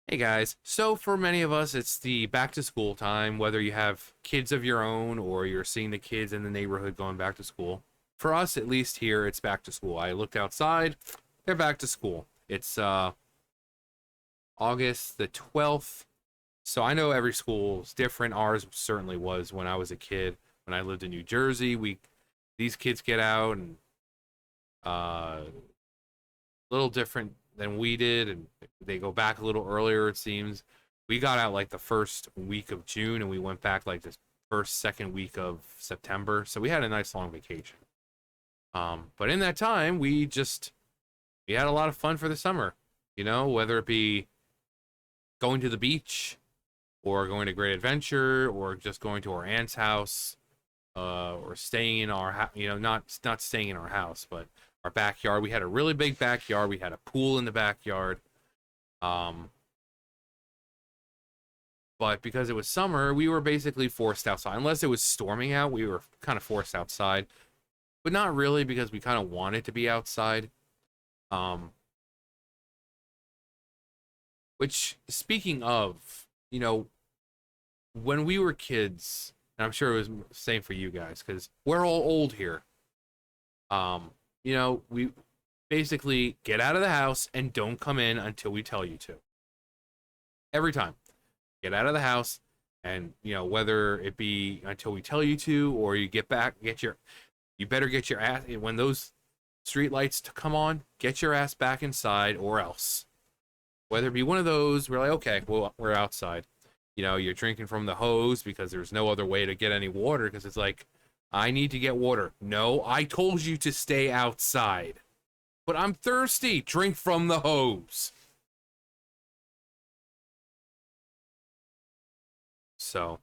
Hey guys, so for many of us, it's the back to school time, whether you have kids of your own or you're seeing the kids in the neighborhood going back to school. For us, at least here, it's back to school. I looked outside, they're back to school. It's August the 12th, so I know every school is different. Ours certainly was when I was a kid. When I lived in New Jersey, these kids get out and a little different than we did, and they go back a little earlier, it seems. We got out like the first week of June, and we went back like the second week of September. So we had a nice long vacation. But in that time, we had a lot of fun for the summer. Whether it be going to the beach, or going to Great Adventure, or just going to our aunt's house, or staying in our house. Not staying in our house, but our backyard. We had a really big backyard. We had a pool in the backyard. But because it was summer, we were basically forced outside. Unless it was storming out, we were kind of forced outside. But not really, because we kind of wanted to be outside. Which, speaking of, when we were kids, and I'm sure it was the same for you guys, because we're all old here. We basically get out of the house and don't come in until we tell you to. Every time. Get out of the house, and whether it be until we tell you to, or you you better get your ass, when those street lights come on, get your ass back inside, or else. Whether it be one of those, we're like, okay, well, we're outside. You're drinking from the hose because there's no other way to get any water, because it's like, I need to get water. No, I told you to stay outside. But I'm thirsty. Drink from the hose. So,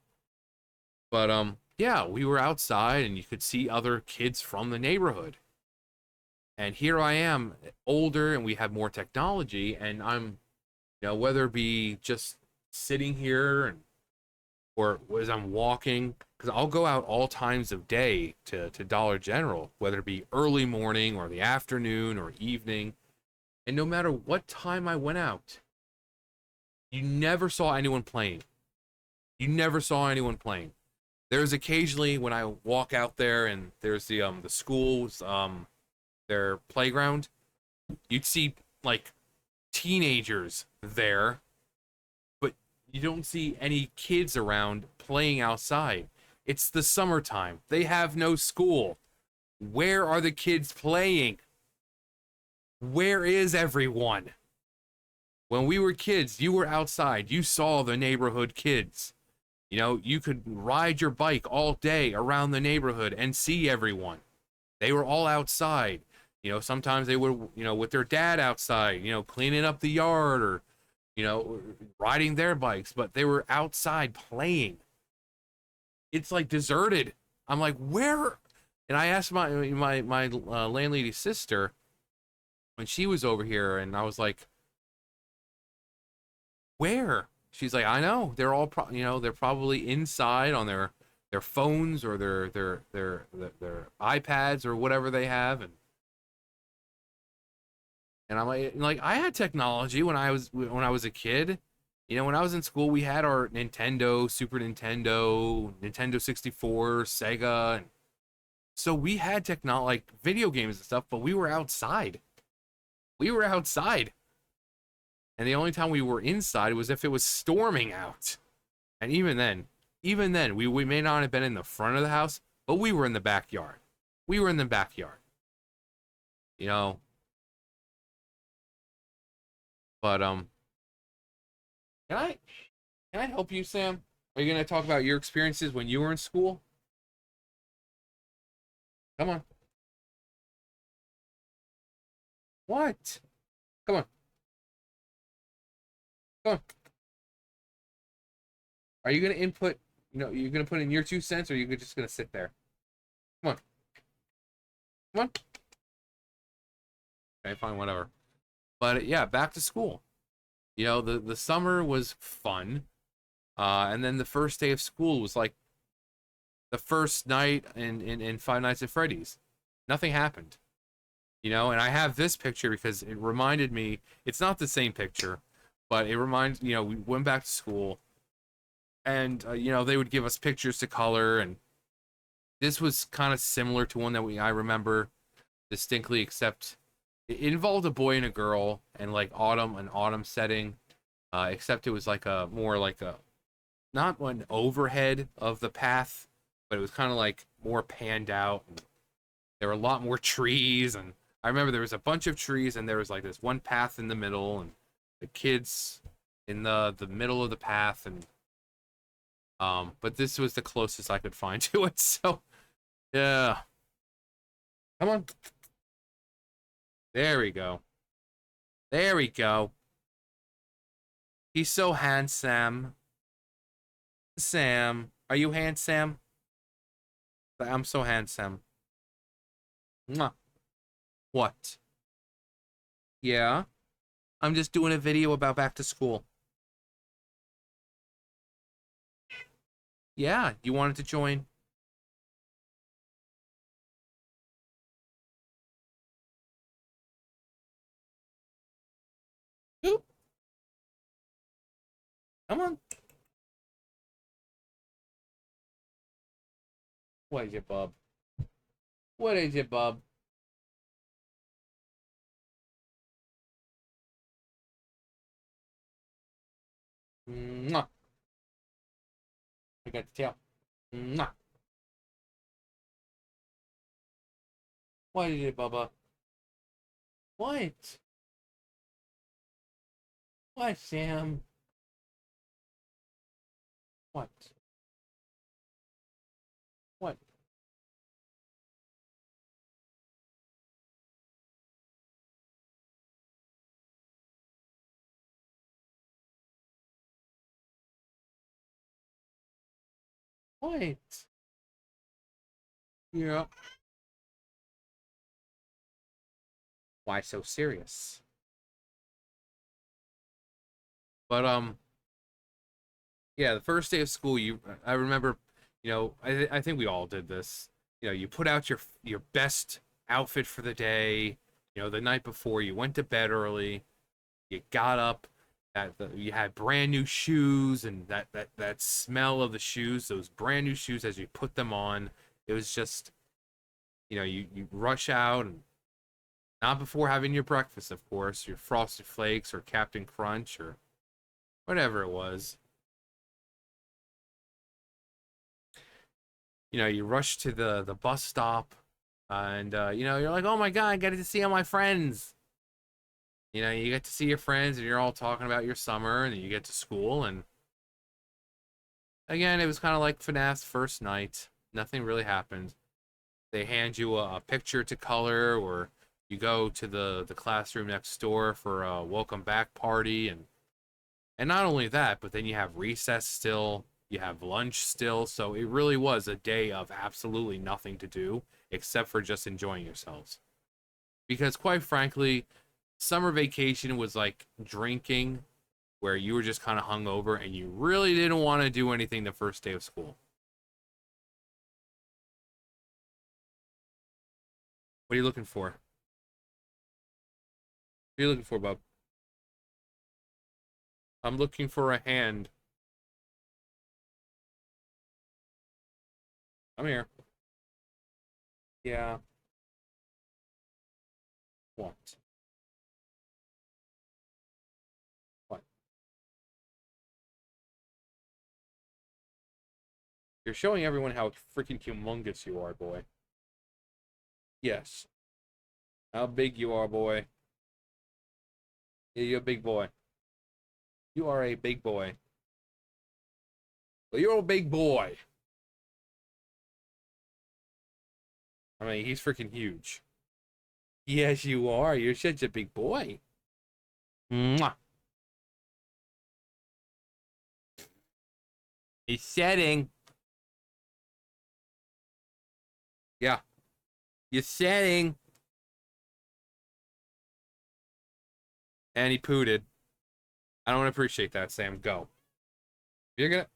but yeah, we were outside and you could see other kids from the neighborhood. And here I am, older, and we have more technology, and I'm, whether it be just sitting here, or as I'm walking, because I'll go out all times of day to Dollar General, whether it be early morning or the afternoon or evening. And no matter what time I went out, you never saw anyone playing. You never saw anyone playing. There's occasionally when I walk out there and there's the schools, their playground, you'd see like teenagers there, but you don't see any kids around playing outside. It's the summertime. They have no school. Where are the kids playing? Where is everyone? When we were kids, you were outside. You saw the neighborhood kids. You could ride your bike all day around the neighborhood and see everyone. They were all outside. Sometimes they would, with their dad outside, cleaning up the yard, or, riding their bikes, but they were outside playing. It's like deserted. I'm like, where? And I asked my landlady's sister when she was over here, and I was like, where? She's like, I know. They're all they're probably inside on their phones, or their iPads, or whatever they have. And I'm like, I had technology when I was a kid. When I was in school, we had our Nintendo, Super Nintendo, Nintendo 64, Sega, and so we had technology, like video games and stuff, but we were outside. We were outside. And the only time we were inside was if it was storming out. And even then, we may not have been in the front of the house, but we were in the backyard. We were in the backyard. You know, but can I can I help you, Sam? Are you gonna talk about your experiences when you were in school? Come on. What? Come on. Come on. Are you gonna input? You're gonna put in your 2 cents, or you're just gonna sit there? Come on. Come on. Okay, fine, whatever. But yeah, back to school. The summer was fun, and then the first day of school was like the first night in Five Nights at Freddy's. Nothing happened. And I have this picture because it reminded me. It's not the same picture, But it reminds, we went back to school, and they would give us pictures to color, and this was kind of similar to one that I remember distinctly, except it involved a boy and a girl, and like an autumn setting. Except it was like a more like a not an overhead of the path, but it was kind of like more panned out. And there were a lot more trees, and I remember there was a bunch of trees, and there was like this one path in the middle, and the kids in the middle of the path, and but this was the closest I could find to it. So yeah, come on, there we go, there we go. He's so handsome. Sam, are you handsome? I'm so handsome. Mwah. What? Yeah, I'm just doing a video about back to school. Yeah, you wanted to join? Oop. Come on. What is it, bub? What is it, bub? Mwah. I got the tail. Mwah. What is it, Bubba? What? What, Sam? What? What? What? Yeah. Why so serious? But yeah, the first day of school, I remember, I think we all did this. You put out your best outfit for the day. The night before, you went to bed early. You got up. You had brand new shoes, and that smell of the shoes, those brand new shoes as you put them on. It was just, you rush out, and not before having your breakfast, of course, your Frosted Flakes or Captain Crunch or whatever it was. You rush to the bus stop, and you're like, oh my god, I get to see all my friends. You get to see your friends, and you're all talking about your summer, and then you get to school, and again, it was kind of like FNAF's first night. Nothing really happened. They hand you a picture to color, or you go to the classroom next door for a welcome back party, and not only that, but then you have recess still, you have lunch still, so it really was a day of absolutely nothing to do except for just enjoying yourselves. Because quite frankly, summer vacation was like drinking, where you were just kind of hungover and you really didn't want to do anything the first day of school. What are you looking for? What are you looking for, bub? I'm looking for a hand. I'm here. Yeah. What? What? You're showing everyone how freaking humongous you are, boy. Yes. How big you are, boy. Yeah, you're a big boy. You are a big boy. Well, you're a big boy. I mean, he's freaking huge. Yes, you are. You're such a big boy. Mwah. He's setting. Yeah. You're setting. And he pooted. I don't appreciate that, Sam. Go. You're gonna.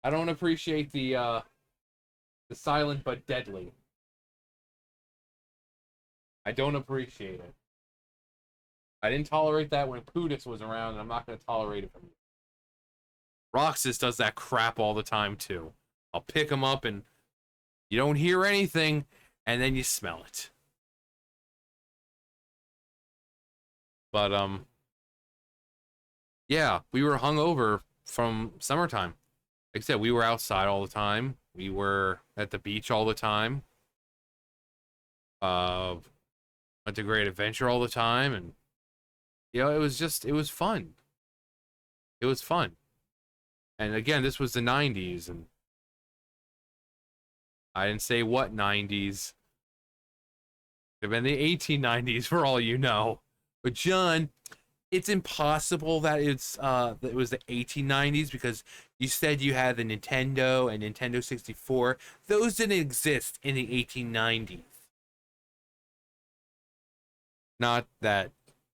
I don't appreciate the silent but deadly. I don't appreciate it. I didn't tolerate that when Pudis was around, and I'm not going to tolerate it from you. Roxas does that crap all the time, too. I'll pick him up, and you don't hear anything, and then you smell it. But, yeah, we were hungover from summertime. Like I said, we were outside all the time. We were at the beach all the time. Went to Great Adventure all the time, and it was fun. It was fun. And again, this was the 90s, and I didn't say what 90s. Could have been the 1890s for all you know. But John, it's impossible that that it was the 1890s because you said you had the Nintendo and Nintendo 64. Those didn't exist in the 1890s. Not that,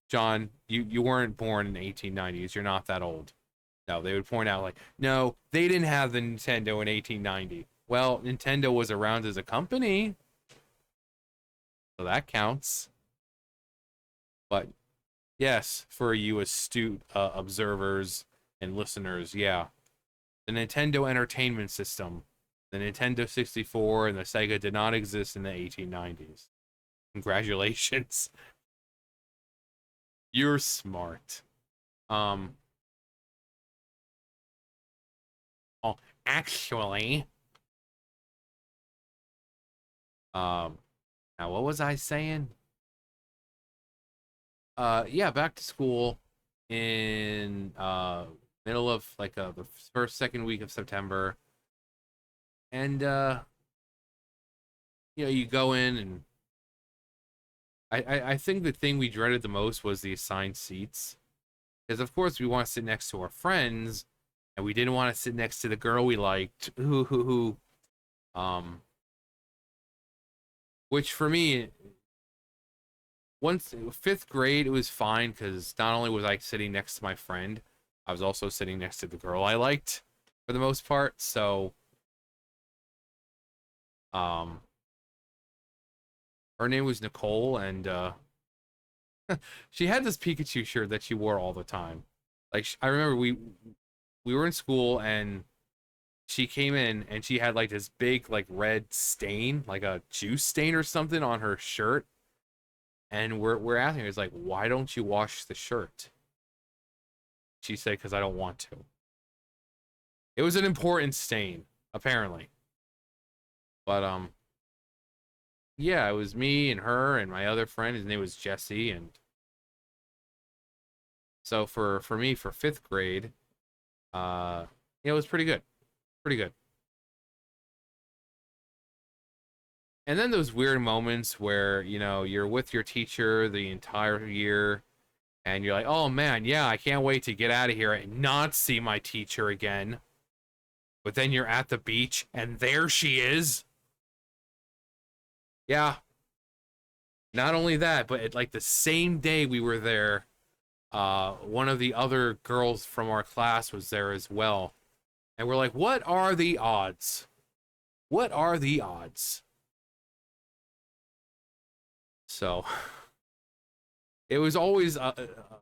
John, you weren't born in the 1890s. You're not that old. No, they would point out like, no, they didn't have the Nintendo in 1890. Well, Nintendo was around as a company, so that counts. But yes, for you astute observers and listeners, yeah, the Nintendo Entertainment System, the Nintendo 64, and the Sega did not exist in the 1890s. Congratulations. You're smart. Oh, actually, now what was I saying? Yeah, back to school in middle of like the first second week of September, and you go in, and I think the thing we dreaded the most was the assigned seats, because of course we want to sit next to our friends, and we didn't want to sit next to the girl we liked, which for me, once fifth grade, it was fine because not only was I sitting next to my friend, I was also sitting next to the girl I liked for the most part. So, her name was Nicole, and she had this Pikachu shirt that she wore all the time. Like I remember we were in school, and she came in, and she had like this big like red stain, like a juice stain or something on her shirt. And we're asking her, it's like, why don't you wash the shirt? She said, because I don't want to. It was an important stain, apparently. But yeah, it was me and her and my other friend. His name was Jesse, and so for me for fifth grade, it was pretty good, pretty good. And then those weird moments where you're with your teacher the entire year, and you're like, oh man, yeah, I can't wait to get out of here and not see my teacher again. But then you're at the beach, and there she is. Yeah. Not only that, but like the same day we were there, one of the other girls from our class was there as well. And we're like, what are the odds? What are the odds? So it was always a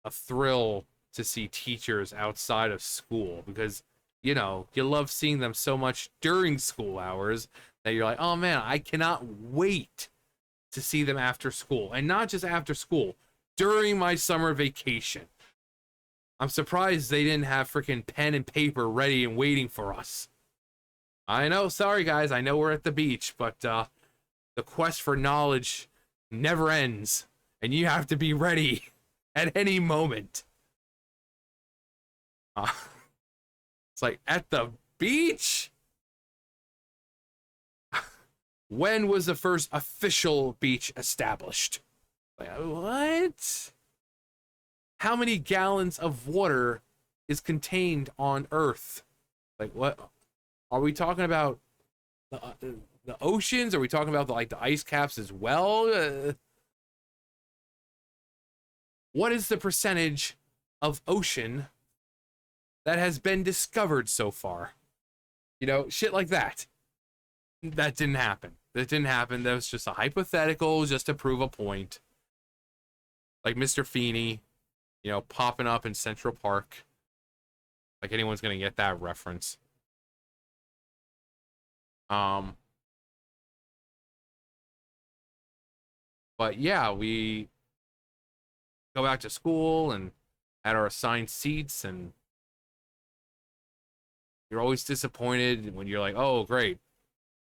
thrill to see teachers outside of school because, you love seeing them so much during school hours that you're like, oh man, I cannot wait to see them after school. And not just after school, during my summer vacation. I'm surprised they didn't have freaking pen and paper ready and waiting for us. I know, sorry guys, I know we're at the beach, but the quest for knowledge never ends, and you have to be ready at any moment. It's like, at the beach? When was the first official beach established? Like, what? How many gallons of water is contained on Earth? Like, what? Are we talking about the oceans? Are we talking about the ice caps as well? What is the percentage of ocean that has been discovered so far? Shit like that. That didn't happen. That didn't happen. That was just a hypothetical, just to prove a point. Like Mr. Feeney, you know, popping up in Central Park. Like anyone's gonna get that reference. Um, but yeah, we go back to school and at our assigned seats, and you're always disappointed when you're like, oh great,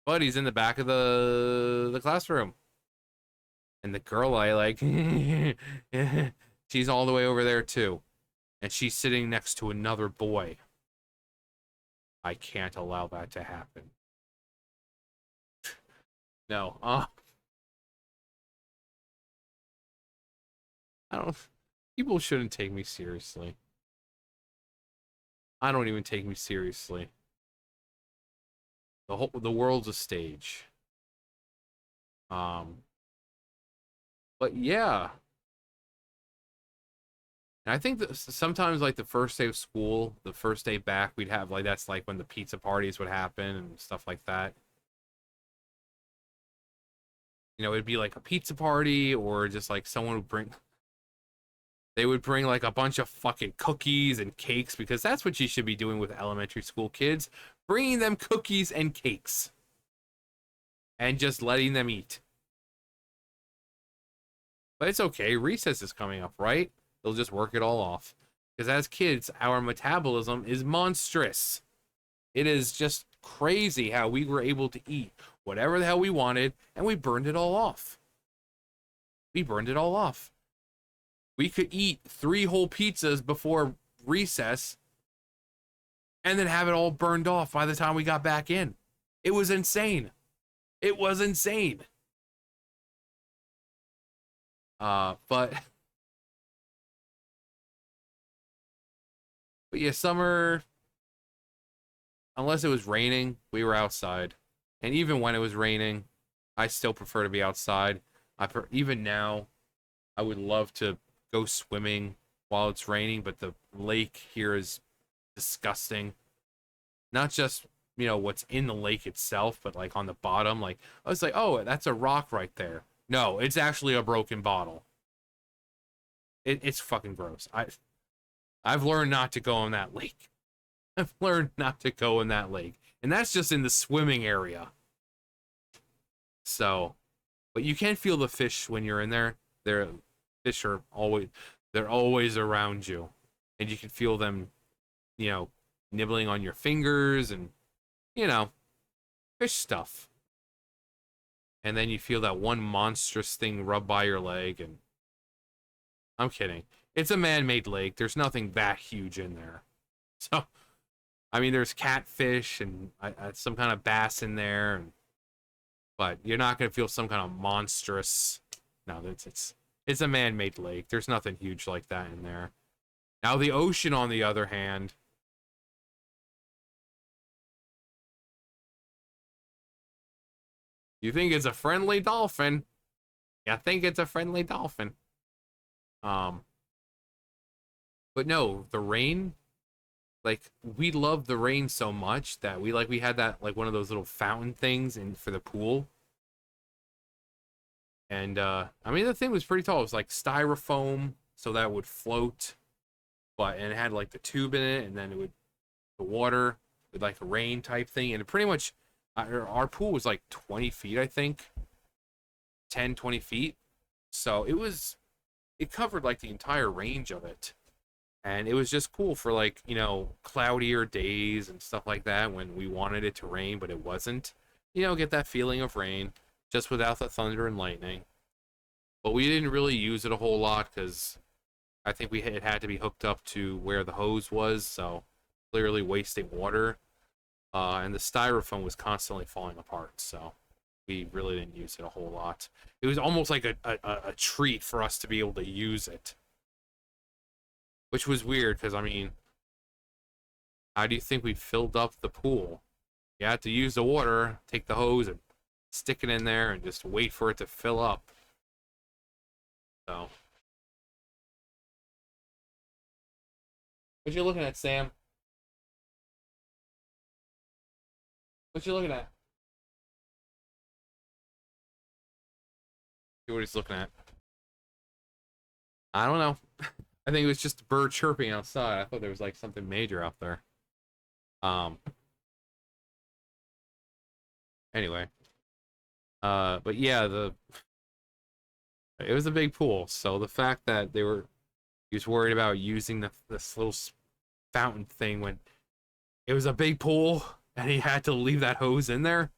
buddy's in the back of the classroom. And the girl I like, she's all the way over there too. And she's sitting next to another boy. I can't allow that to happen. No. I don't. People shouldn't take me seriously. I don't even take me seriously. The world's a stage. Um, but yeah, and I think that sometimes like the first day of school, the first day back, we'd have like that's like when the pizza parties would happen and stuff like that. You know, it'd be like a pizza party or just like someone would bring they would bring like a bunch of fucking cookies and cakes because that's what you should be doing with elementary school kids, bringing them cookies and cakes and just letting them eat. But it's okay. Recess is coming up, right? They'll just work it all off. Because as kids, our metabolism is monstrous. It is just crazy how we were able to eat whatever the hell we wanted, and we burned it all off. We burned it all off. We could eat 3 whole pizzas before recess and then have it all burned off by the time we got back in. It was insane. It was insane. But yeah, summer, unless it was raining, we were outside. And even when it was raining, I still prefer to be outside. Even now, I would love to go swimming while it's raining, but the lake here is disgusting. Not just, you know, what's in the lake itself, but like on the bottom. Like, I was like, oh, that's a rock right there. No, it's actually a broken bottle. It's fucking gross. I've learned not to go in that lake. I've learned not to go in that lake. And that's just in the swimming area. So, but you can feel the fish when you're in there. Fish are always they're always around you. And you can feel them, you know, nibbling on your fingers and, you know, fish stuff. And then you feel that one monstrous thing rub by your leg, and I'm kidding. It's a man-made lake. There's nothing that huge in there. So, I mean, there's catfish and some kind of bass in there, but you're not gonna feel some kind of monstrous. No, it's a man-made lake. There's nothing huge like that in there. Now the ocean, on the other hand, you think it's a friendly dolphin. You think it's a friendly dolphin. Um, but no, the rain, like we love the rain so much that we had that like one of those little fountain things in for the pool. And I mean the thing was pretty tall. It was like styrofoam so that it would float, and it had like the tube in it, and then it would the water with like a rain type thing, and it pretty much our pool was like 20 feet, I think, 10, 20 feet. So it covered like the entire range of it. And it was just cool for like, you know, cloudier days and stuff like that when we wanted it to rain, but it wasn't. You know, get that feeling of rain just without the thunder and lightning. But we didn't really use it a whole lot because I think it had to be hooked up to where the hose was, so clearly wasting water. And the styrofoam was constantly falling apart, so we really didn't use it a whole lot. It was almost like a treat for us to be able to use it, which was weird because, I mean, how do you think we filled up the pool? You had to use the water, take the hose and stick it in there and just wait for it to fill up. So, what you looking at, Sam? What you looking at? See what he's looking at. I don't know. I think it was just a bird chirping outside. I thought there was like something major out there. Um. Anyway. But yeah, the it was a big pool. So the fact that he was worried about using this little fountain thing when it was a big pool and he had to leave that hose in there.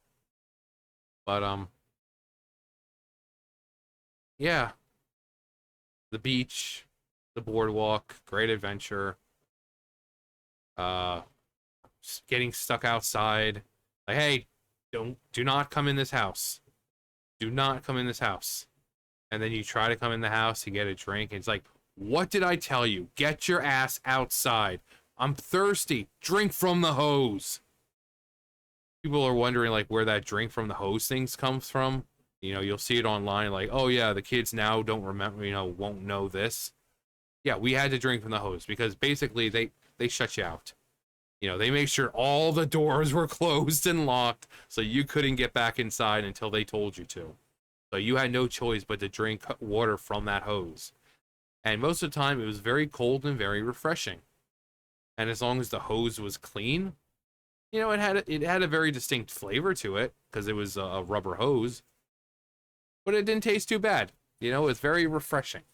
But yeah, the beach, the boardwalk, great adventure. Uh, getting stuck outside. Like, hey, do not come in this house. Do not come in this house. And then you try to come in the house, you get a drink, and it's like, what did I tell you? Get your ass outside. I'm thirsty. Drink from the hose. People are wondering like where that drink from the hose things comes from. You know, you'll see it online like, oh yeah, the kids now don't remember, won't know this. Yeah, we had to drink from the hose because basically they shut you out. They made sure all the doors were closed and locked so you couldn't get back inside until they told you to. So you had no choice but to drink water from that hose. And most of the time it was very cold and very refreshing. And as long as the hose was clean, it had a very distinct flavor to it because it was a rubber hose. But it didn't taste too bad. It was very refreshing.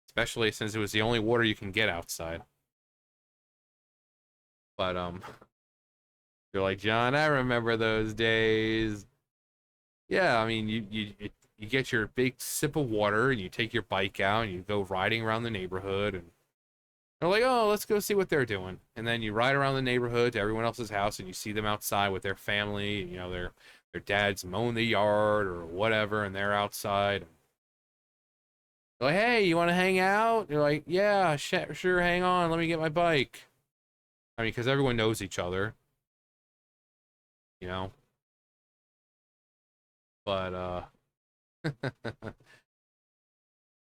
Especially since it was the only water you can get outside. But you're like, John, I remember those days. Yeah, I mean, you get your big sip of water and you take your bike out and you go riding around the neighborhood and they're like, oh, let's go see what they're doing. And then you ride around the neighborhood to everyone else's house and you see them outside with their family. Their dad's mowing the yard or whatever, and they're outside. They're like, hey, you want to hang out? You're like, yeah, sure, hang on, let me get my bike. I mean, because everyone knows each other, you know. But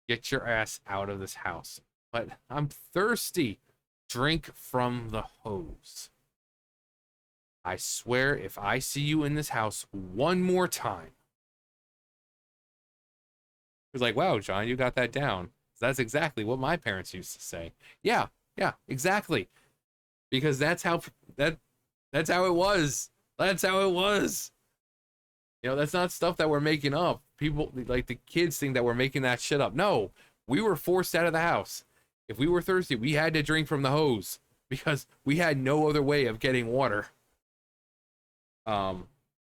get your ass out of this house. But I'm thirsty. Drink from the hose. I swear, if I see you in this house one more time. It was like, wow, John, you got that down. That's exactly what my parents used to say. Yeah, exactly. Because that's how it was. That's how it was. That's not stuff that we're making up. People like the kids think that we're making that shit up. No, we were forced out of the house. If we were thirsty, we had to drink from the hose because we had no other way of getting water. And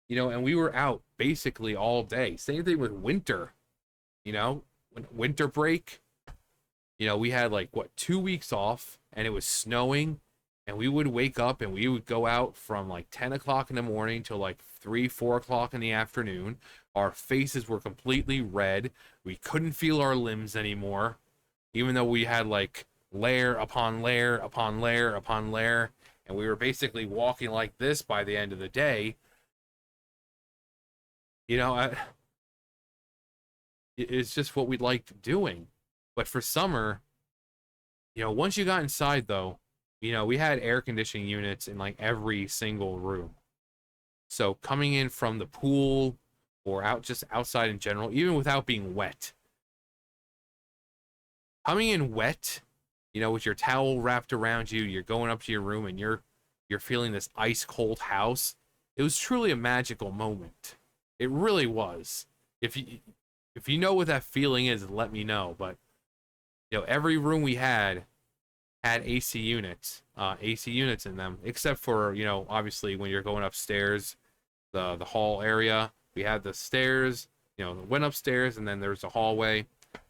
we were out basically all day. Same thing with winter. Winter break. We had like 2 weeks off, and it was snowing, and we would wake up and we would go out from like 10 o'clock in the morning till like 3-4 o'clock in the afternoon. Our faces were completely red. We couldn't feel our limbs anymore, even though we had like layer upon layer upon layer upon layer, and we were basically walking like this by the end of the day. It's just what we liked doing. But for summer, once you got inside though, we had air conditioning units in like every single room. So coming in from the pool or just outside in general, even without being wet. Coming in wet, with your towel wrapped around you, you're going up to your room and you're feeling this ice cold house. It was truly a magical moment. It really was. If you know what that feeling is, let me know. But every room we had AC units in them, except for obviously when you're going upstairs, the hall area. We had the stairs, went upstairs, and then there's a hallway.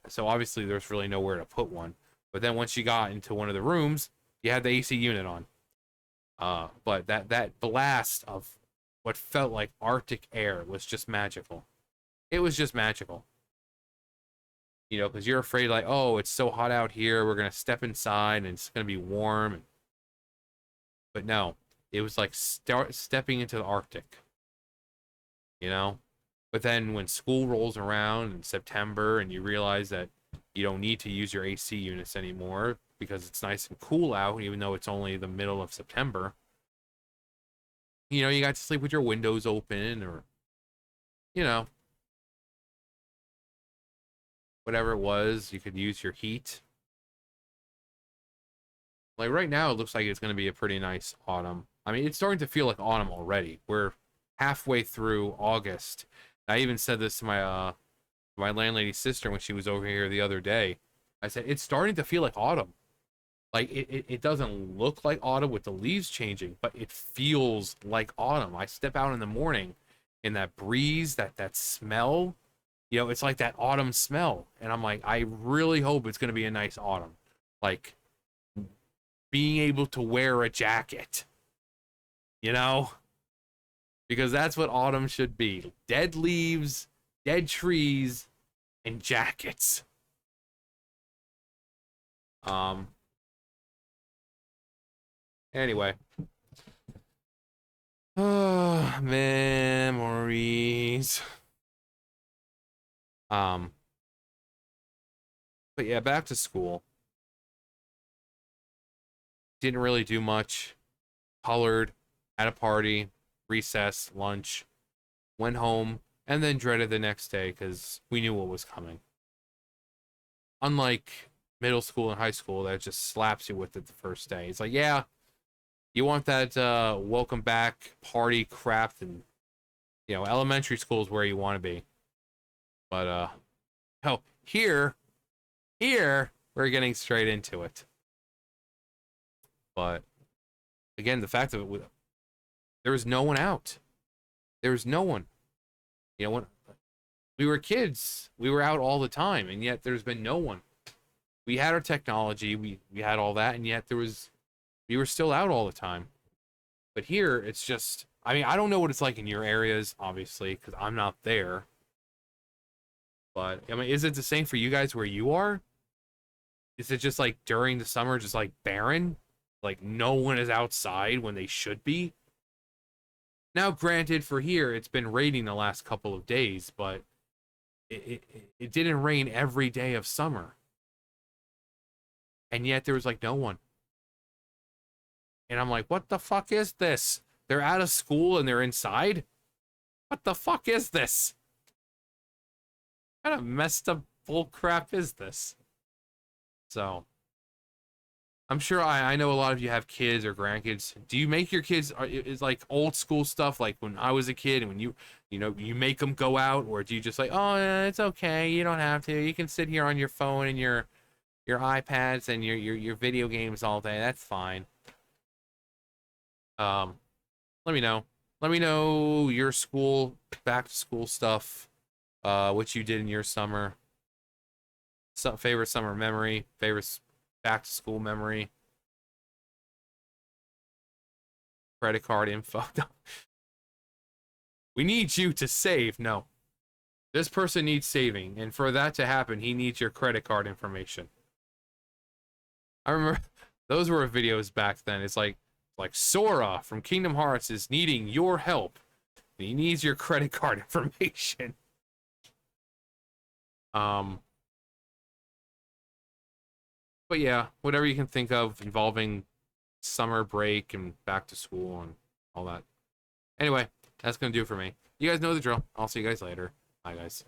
So obviously there's really nowhere to put one. But then once you got into one of the rooms, you had the AC unit on. But that blast of what felt like Arctic air was just magical. It was just magical. Because you're afraid like, oh, it's so hot out here, we're gonna step inside and it's gonna be warm. But no, it was like stepping into the Arctic. But then when school rolls around in September and you realize that you don't need to use your AC units anymore because it's nice and cool out, even though it's only the middle of September. You got to sleep with your windows open or, whatever it was, you could use your heat. Like right now, it looks like it's going to be a pretty nice autumn. I mean, it's starting to feel like autumn already. We're halfway through August. I even said this to my landlady's sister when she was over here the other day. I said it's starting to feel like autumn. Like it doesn't look like autumn with the leaves changing, but it feels like autumn. I step out in the morning, and that breeze, that smell, it's like that autumn smell, and I'm like, I really hope it's gonna be a nice autumn. Like being able to wear a jacket, you know? Because that's what autumn should be. Dead leaves, dead trees, and jackets. Anyway. Memories. But yeah, back to school. Didn't really do much. Colored, had a party, recess, lunch, went home, and then dreaded the next day because we knew what was coming. Unlike middle school and high school, that just slaps you with it the first day. It's like, yeah, you want that welcome back party crap, and elementary school is where you want to be. But oh, here we're getting straight into it. But again, the fact of it, there was no one out. There was no one. When we were kids, we were out all the time, and yet there's been no one. We had our technology, we had all that, and yet we were still out all the time. But here, it's just, I mean, I don't know what it's like in your areas, obviously, because I'm not there. But, I mean, is it the same for you guys where you are? Is it just like during the summer, just like barren? Like no one is outside when they should be? Now, granted, for here, it's been raining the last couple of days, but it didn't rain every day of summer. And yet there was like no one. And I'm like, what the fuck is this? They're out of school and they're inside? What the fuck is this? What kind of messed up bull crap is this? So, I'm sure I know a lot of you have kids or grandkids. Do you make your kids is like old school stuff like when I was a kid and when you make them go out, or do you just like, oh yeah, it's okay, you don't have to, you can sit here on your phone and your iPads and your video games all day, that's fine. Let me know. Let me know your school back to school stuff, what you did in your summer. Some favorite summer memory, favorite back to school memory. Credit card info. We need you to save. No. This person needs saving, and for that to happen, he needs your credit card information. I remember those were videos back then. It's like Sora from Kingdom Hearts is needing your help. He needs your credit card information. But yeah, whatever you can think of involving summer break and back to school and all that. Anyway, that's gonna do it for me. You guys know the drill. I'll see you guys later. Bye, guys.